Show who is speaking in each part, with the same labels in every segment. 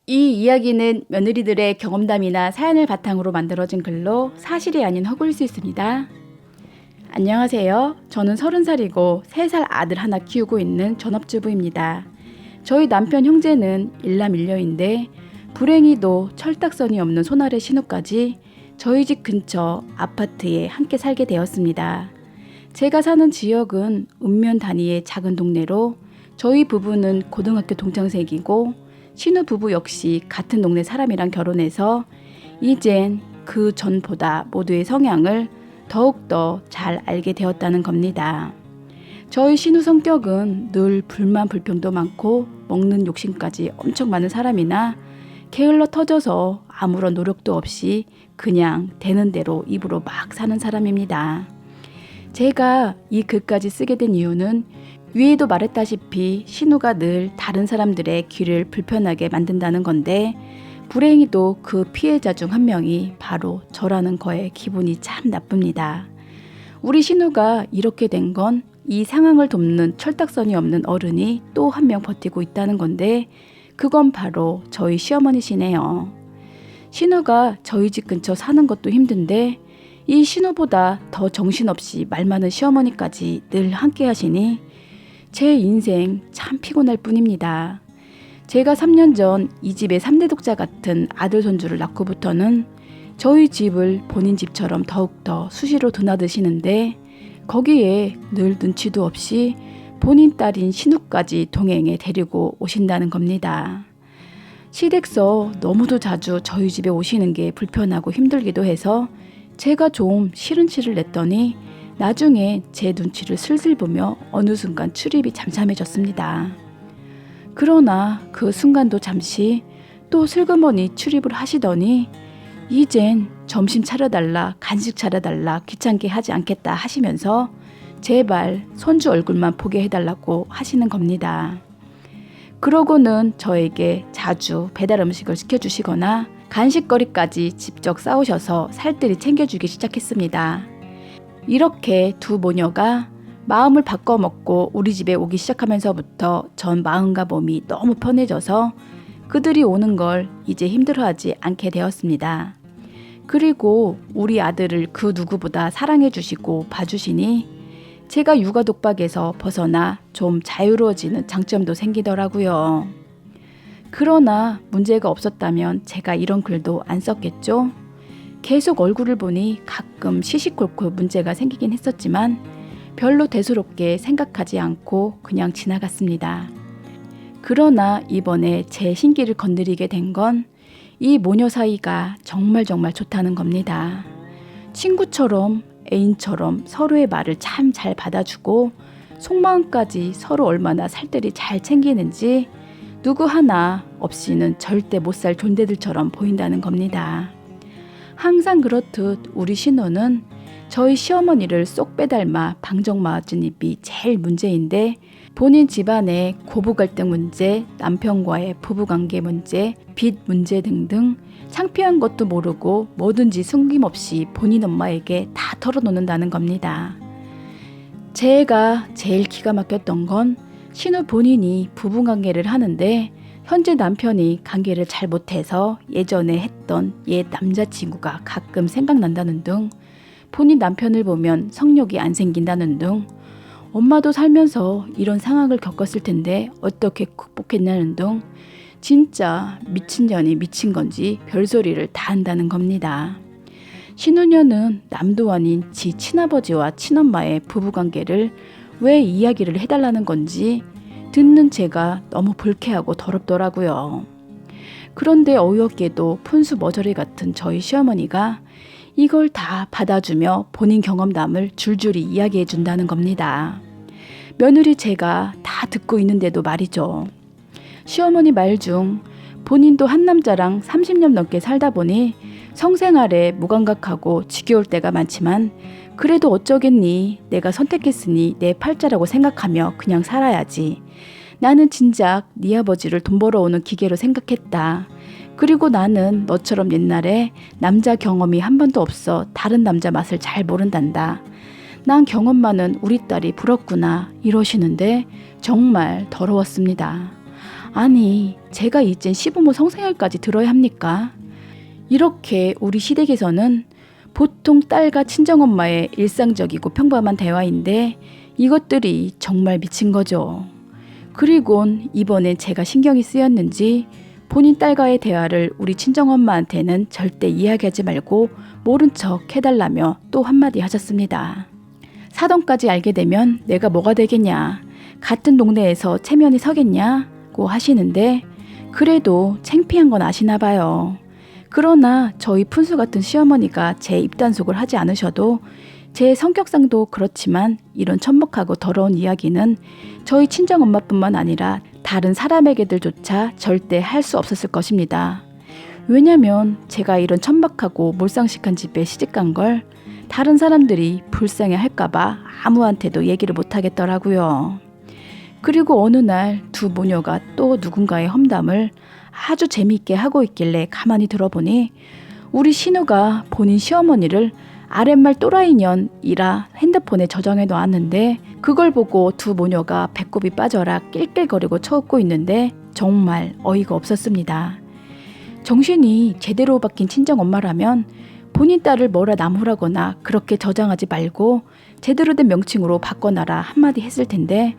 Speaker 1: 이 이야기는 며느리들의 경험담이나 사연을 바탕으로 만들어진 글로 사실이 아닌 허구일 수 있습니다. 안녕하세요. 저는 30살이고 3살 아들 하나 키우고 있는 전업주부입니다. 저희 남편 형제는 일남일녀인데 불행히도 철딱선이 없는 손아래 신우까지 저희 집 근처 아파트에 함께 살게 되었습니다. 제가 사는 지역은 읍면 단위의 작은 동네로 저희 부부는 고등학교 동창생이고 신우 부부 역시 같은 동네 사람이랑 결혼해서 이젠 그 전보다 모두의 성향을 더욱더 잘 알게 되었다는 겁니다. 저희 신우 성격은 늘 불만 불평도 많고 먹는 욕심까지 엄청 많은 사람이나 게을러 터져서 아무런 노력도 없이 그냥 되는 대로 입으로 막 사는 사람입니다. 제가 이 글까지 쓰게 된 이유는 위에도 말했다시피 신우가 늘 다른 사람들의 귀를 불편하게 만든다는 건데 불행히도 그 피해자 중 한 명이 바로 저라는 거에 기분이 참 나쁩니다. 우리 신우가 이렇게 된 건 이 상황을 돕는 철딱선이 없는 어른이 또 한 명 버티고 있다는 건데 그건 바로 저희 시어머니시네요. 신우가 저희 집 근처 사는 것도 힘든데 이 신우보다 더 정신없이 말 많은 시어머니까지 늘 함께 하시니 제 인생 참 피곤할 뿐입니다. 제가 3년 전 이 집의 3대 독자 같은 아들 손주를 낳고부터는 저희 집을 본인 집처럼 더욱더 수시로 드나드시는데 거기에 늘 눈치도 없이 본인 딸인 신우까지 동행에 데리고 오신다는 겁니다. 시댁서 너무도 자주 저희 집에 오시는 게 불편하고 힘들기도 해서 제가 좀 싫은 티를 냈더니 나중에 제 눈치를 슬슬 보며 어느 순간 출입이 잠잠해졌습니다. 그러나 그 순간도 잠시 또 슬그머니 출입을 하시더니 이젠 점심 차려달라, 간식 차려달라, 귀찮게 하지 않겠다 하시면서 제발 손주 얼굴만 보게 해달라고 하시는 겁니다. 그러고는 저에게 자주 배달 음식을 시켜주시거나 간식거리까지 직접 싸우셔서 살뜰히 챙겨주기 시작했습니다. 이렇게 두 모녀가 마음을 바꿔먹고 우리 집에 오기 시작하면서부터 전 마음과 몸이 너무 편해져서 그들이 오는 걸 이제 힘들어하지 않게 되었습니다. 그리고 우리 아들을 그 누구보다 사랑해 주시고 봐주시니 제가 육아 독박에서 벗어나 좀 자유로워지는 장점도 생기더라고요. 그러나 문제가 없었다면 제가 이런 글도 안 썼겠죠? 계속 얼굴을 보니 가끔 시시콜콜 문제가 생기긴 했었지만 별로 대수롭게 생각하지 않고 그냥 지나갔습니다. 그러나 이번에 제 신기를 건드리게 된 건 이 모녀 사이가 정말 좋다는 겁니다. 친구처럼 애인처럼 서로의 말을 참 잘 받아주고 속마음까지 서로 얼마나 살뜰히 잘 챙기는지 누구 하나 없이는 절대 못 살 존재들처럼 보인다는 겁니다. 항상 그렇듯 우리 신우는 저희 시어머니를 쏙 빼닮아 방정맞은 입이 제일 문제인데 본인 집안의 고부 갈등 문제, 남편과의 부부관계 문제, 빚 문제 등등 창피한 것도 모르고 뭐든지 숨김없이 본인 엄마에게 다 털어놓는다는 겁니다. 제가 제일 기가 막혔던 건 신우 본인이 부부관계를 하는데 현재 남편이 관계를 잘 못해서 예전에 했던 옛 남자친구가 가끔 생각난다는 등 본인 남편을 보면 성욕이 안 생긴다는 등 엄마도 살면서 이런 상황을 겪었을 텐데 어떻게 극복했냐는 등 진짜 미친 년이 미친 건지 별소리를 다 한다는 겁니다. 신우녀는 남도 아닌 지 친아버지와 친엄마의 부부관계를 왜 이야기를 해달라는 건지 듣는 제가 너무 불쾌하고 더럽더라고요. 그런데 어이없게도 푼수 머저리 같은 저희 시어머니가 이걸 다 받아주며 본인 경험담을 줄줄이 이야기해 준다는 겁니다. 며느리 제가 다 듣고 있는데도 말이죠. 시어머니 말 중 본인도 한 남자랑 30년 넘게 살다 보니 성생활에 무감각하고 지겨울 때가 많지만 그래도 어쩌겠니? 내가 선택했으니 내 팔자라고 생각하며 그냥 살아야지. 나는 진작 네 아버지를 돈 벌어오는 기계로 생각했다. 그리고 나는 너처럼 옛날에 남자 경험이 한 번도 없어 다른 남자 맛을 잘 모른단다. 난 경험 많은 우리 딸이 부럽구나 이러시는데 정말 더러웠습니다. 아니, 제가 이젠 시부모 성생활까지 들어야 합니까? 이렇게 우리 시댁에서는 보통 딸과 친정엄마의 일상적이고 평범한 대화인데 이것들이 정말 미친 거죠. 그리곤 이번엔 제가 신경이 쓰였는지 본인 딸과의 대화를 우리 친정엄마한테는 절대 이야기하지 말고 모른 척 해달라며 또 한마디 하셨습니다. 사돈까지 알게 되면 내가 뭐가 되겠냐, 같은 동네에서 체면이 서겠냐고 하시는데 그래도 창피한 건 아시나 봐요. 그러나 저희 푼수 같은 시어머니가 제 입단속을 하지 않으셔도 제 성격상도 그렇지만 이런 천박하고 더러운 이야기는 저희 친정엄마뿐만 아니라 다른 사람에게들조차 절대 할 수 없었을 것입니다. 왜냐면 제가 이런 천박하고 몰상식한 집에 시집간 걸 다른 사람들이 불쌍해 할까봐 아무한테도 얘기를 못 하겠더라고요. 그리고 어느 날 두 모녀가 또 누군가의 험담을 아주 재미있게 하고 있길래 가만히 들어보니 우리 신우가 본인 시어머니를 아랫말 또라이년이라 핸드폰에 저장해 놓았는데 그걸 보고 두 모녀가 배꼽이 빠져라 낄낄거리고 쳐웃고 있는데 정말 어이가 없었습니다. 정신이 제대로 박힌 친정엄마라면 본인 딸을 뭐라 나무라거나 그렇게 저장하지 말고 제대로 된 명칭으로 바꿔놔라 한마디 했을 텐데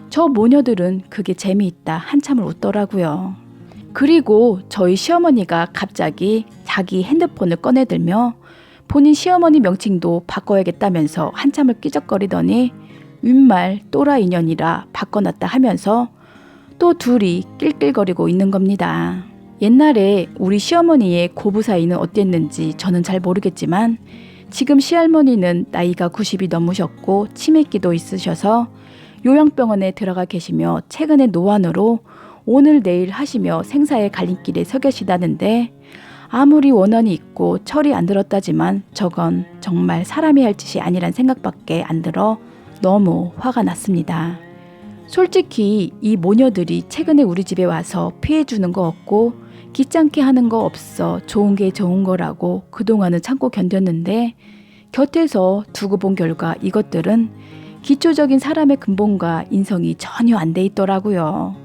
Speaker 1: 저 모녀들은 그게 재미있다 한참을 웃더라고요. 그리고 저희 시어머니가 갑자기 자기 핸드폰을 꺼내들며 본인 시어머니 명칭도 바꿔야겠다면서 한참을 끼적거리더니 윗말 또라이년이라 바꿔놨다 하면서 또 둘이 낄낄거리고 있는 겁니다. 옛날에 우리 시어머니의 고부 사이는 어땠는지 저는 잘 모르겠지만 지금 시할머니는 나이가 90이 넘으셨고 치매기도 있으셔서 요양병원에 들어가 계시며 최근에 노안으로 오늘 내일 하시며 생사의 갈림길에 서 계시다는데 아무리 원한이 있고 철이 안 들었다지만 저건 정말 사람이 할 짓이 아니란 생각밖에 안 들어 너무 화가 났습니다. 솔직히 이 모녀들이 최근에 우리 집에 와서 피해주는 거 없고 귀찮게 하는 거 없어 좋은 게 좋은 거라고 그동안은 참고 견뎠는데 곁에서 두고 본 결과 이것들은 기초적인 사람의 근본과 인성이 전혀 안 돼 있더라고요.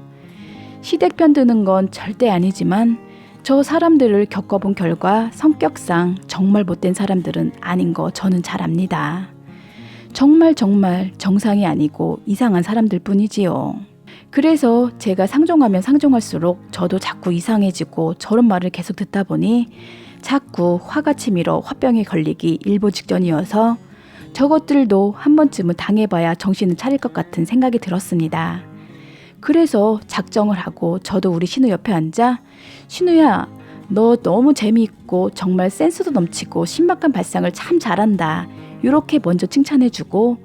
Speaker 1: 시댁 편드는 건 절대 아니지만 저 사람들을 겪어본 결과 성격상 정말 못된 사람들은 아닌 거 저는 잘 압니다. 정말 정상이 아니고 이상한 사람들 뿐이지요. 그래서 제가 상종하면 상종할수록 저도 자꾸 이상해지고 저런 말을 계속 듣다 보니 자꾸 화가 치밀어 화병에 걸리기 일보 직전이어서 저것들도 한 번쯤은 당해봐야 정신을 차릴 것 같은 생각이 들었습니다. 그래서 작정을 하고 저도 우리 신우 옆에 앉아 신우야, 너 너무 재미있고 정말 센스도 넘치고 신박한 발상을 참 잘한다. 이렇게 먼저 칭찬해주고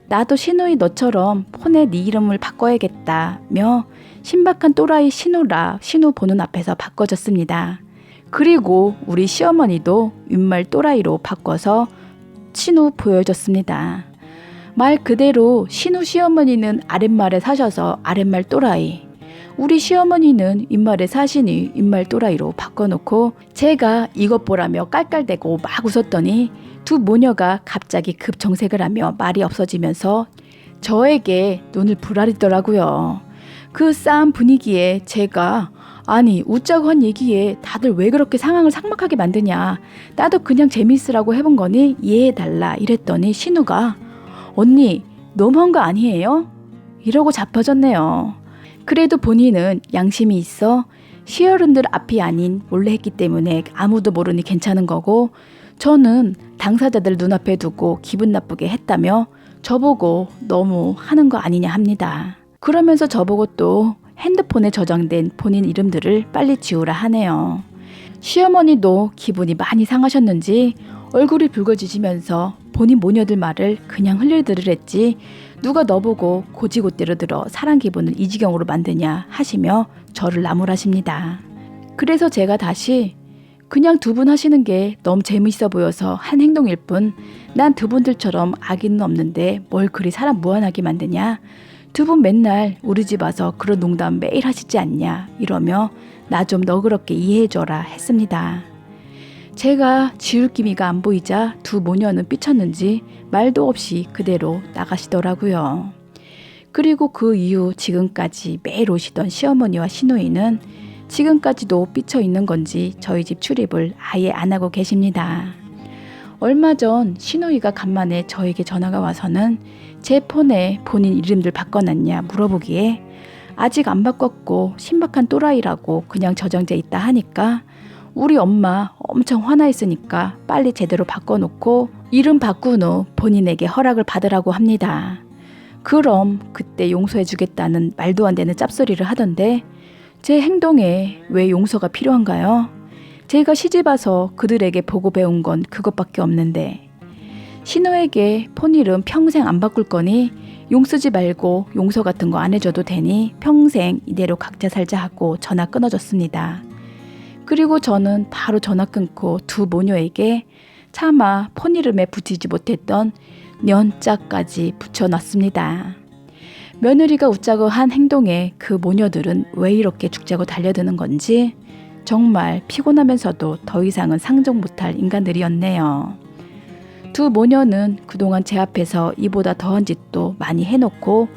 Speaker 1: 나도 신우이 너처럼 폰에 네 이름을 바꿔야겠다며 신박한 또라이 신우라 신우 보는 앞에서 바꿔줬습니다. 그리고 우리 시어머니도 윗말 또라이로 바꿔서 신우 보여줬습니다. 말 그대로 신우 시어머니는 아랫말에 사셔서 아랫말 또라이, 우리 시어머니는 윗말에 사시니 윗말 또라이로 바꿔놓고 제가 이것 보라며 깔깔대고 막 웃었더니 두 모녀가 갑자기 급정색을 하며 말이 없어지면서 저에게 눈을 부라리더라고요. 그 싸한 분위기에 제가 아니 웃자고 한 얘기에 다들 왜 그렇게 상황을 삭막하게 만드냐, 나도 그냥 재미있으라고 해본 거니 이해해달라 이랬더니 신우가 언니 너무한 거 아니에요? 이러고 자빠졌네요. 그래도 본인은 양심이 있어 시어른들 앞이 아닌 몰래 했기 때문에 아무도 모르니 괜찮은 거고 저는 당사자들 눈앞에 두고 기분 나쁘게 했다며 저보고 너무 하는 거 아니냐 합니다. 그러면서 저보고 또 핸드폰에 저장된 본인 이름들을 빨리 지우라 하네요. 시어머니도 기분이 많이 상하셨는지 얼굴이 붉어지시면서 본인 모녀들 말을 그냥 흘려들으랬지 누가 너보고 고지고대로 들어 사람 기분을 이 지경으로 만드냐 하시며 저를 나무라십니다. 그래서 제가 다시 그냥 두 분 하시는 게 너무 재미있어 보여서 한 행동일 뿐 난 두 분들처럼 악의는 없는데 뭘 그리 사람 무한하게 만드냐, 두 분 맨날 우리 집 와서 그런 농담 매일 하시지 않냐 이러며 나 좀 너그럽게 이해해줘라 했습니다. 제가 지울 기미가 안 보이자 두 모녀는 삐쳤는지 말도 없이 그대로 나가시더라고요. 그리고 그 이후 지금까지 매일 오시던 시어머니와 시누이는 지금까지도 삐쳐 있는 건지 저희 집 출입을 아예 안 하고 계십니다. 얼마 전 시누이가 간만에 저에게 전화가 와서는 제 폰에 본인 이름들 바꿔놨냐 물어보기에 아직 안 바꿨고 신박한 또라이라고 그냥 저장돼 있다 하니까 우리 엄마 엄청 화나 있으니까 빨리 제대로 바꿔놓고 이름 바꾼 후 본인에게 허락을 받으라고 합니다. 그럼 그때 용서해주겠다는 말도 안 되는 짭소리를 하던데 제 행동에 왜 용서가 필요한가요? 제가 시집와서 그들에게 보고 배운 건 그것밖에 없는데 신우에게 폰 이름 평생 안 바꿀 거니 용 쓰지 말고 용서 같은 거 안 해줘도 되니 평생 이대로 각자 살자 하고 전화 끊어졌습니다. 그리고 저는 바로 전화 끊고 두 모녀에게 차마 폰 이름에 붙이지 못했던 년자까지 붙여놨습니다. 며느리가 웃자고 한 행동에 그 모녀들은 왜 이렇게 죽자고 달려드는 건지 정말 피곤하면서도 더 이상은 상종 못할 인간들이었네요. 두 모녀는 그동안 제 앞에서 이보다 더한 짓도 많이 해놓고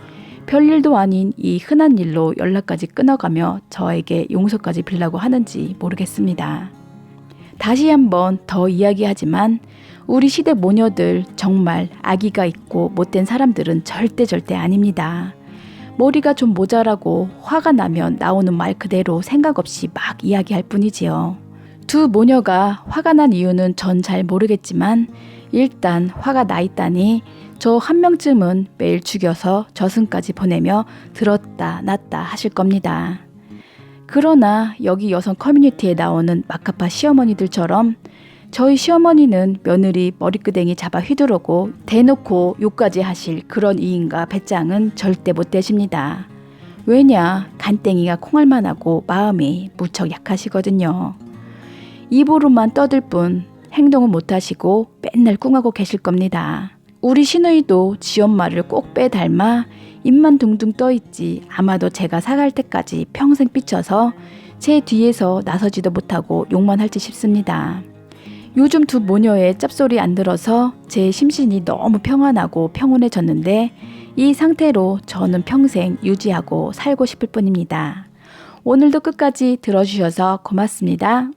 Speaker 1: 별일도 아닌 이 흔한 일로 연락까지 끊어가며 저에게 용서까지 빌라고 하는지 모르겠습니다. 다시 한번 더 이야기하지만 우리 시대 모녀들 정말 아기가 있고 못된 사람들은 절대 아닙니다. 머리가 좀 모자라고 화가 나면 나오는 말 그대로 생각 없이 막 이야기할 뿐이지요. 두 모녀가 화가 난 이유는 전 잘 모르겠지만 일단 화가 나 있다니 저 한 명쯤은 매일 죽여서 저승까지 보내며 들었다 놨다 하실 겁니다. 그러나 여기 여성 커뮤니티에 나오는 마카파 시어머니들처럼 저희 시어머니는 며느리 머리끄댕이 잡아 휘두르고 대놓고 욕까지 하실 그런 이인과 배짱은 절대 못 되십니다. 왜냐, 간땡이가 콩알만 하고 마음이 무척 약하시거든요. 입으로만 떠들 뿐 행동은 못 하시고 맨날 꿍하고 계실 겁니다. 우리 시누이도 지 엄마를 꼭 빼닮아 입만 둥둥 떠있지 아마도 제가 사갈 때까지 평생 삐쳐서 제 뒤에서 나서지도 못하고 욕만 할지 싶습니다. 요즘 두 모녀의 짭소리 안 들어서 제 심신이 너무 평안하고 평온해졌는데 이 상태로 저는 평생 유지하고 살고 싶을 뿐입니다. 오늘도 끝까지 들어주셔서 고맙습니다.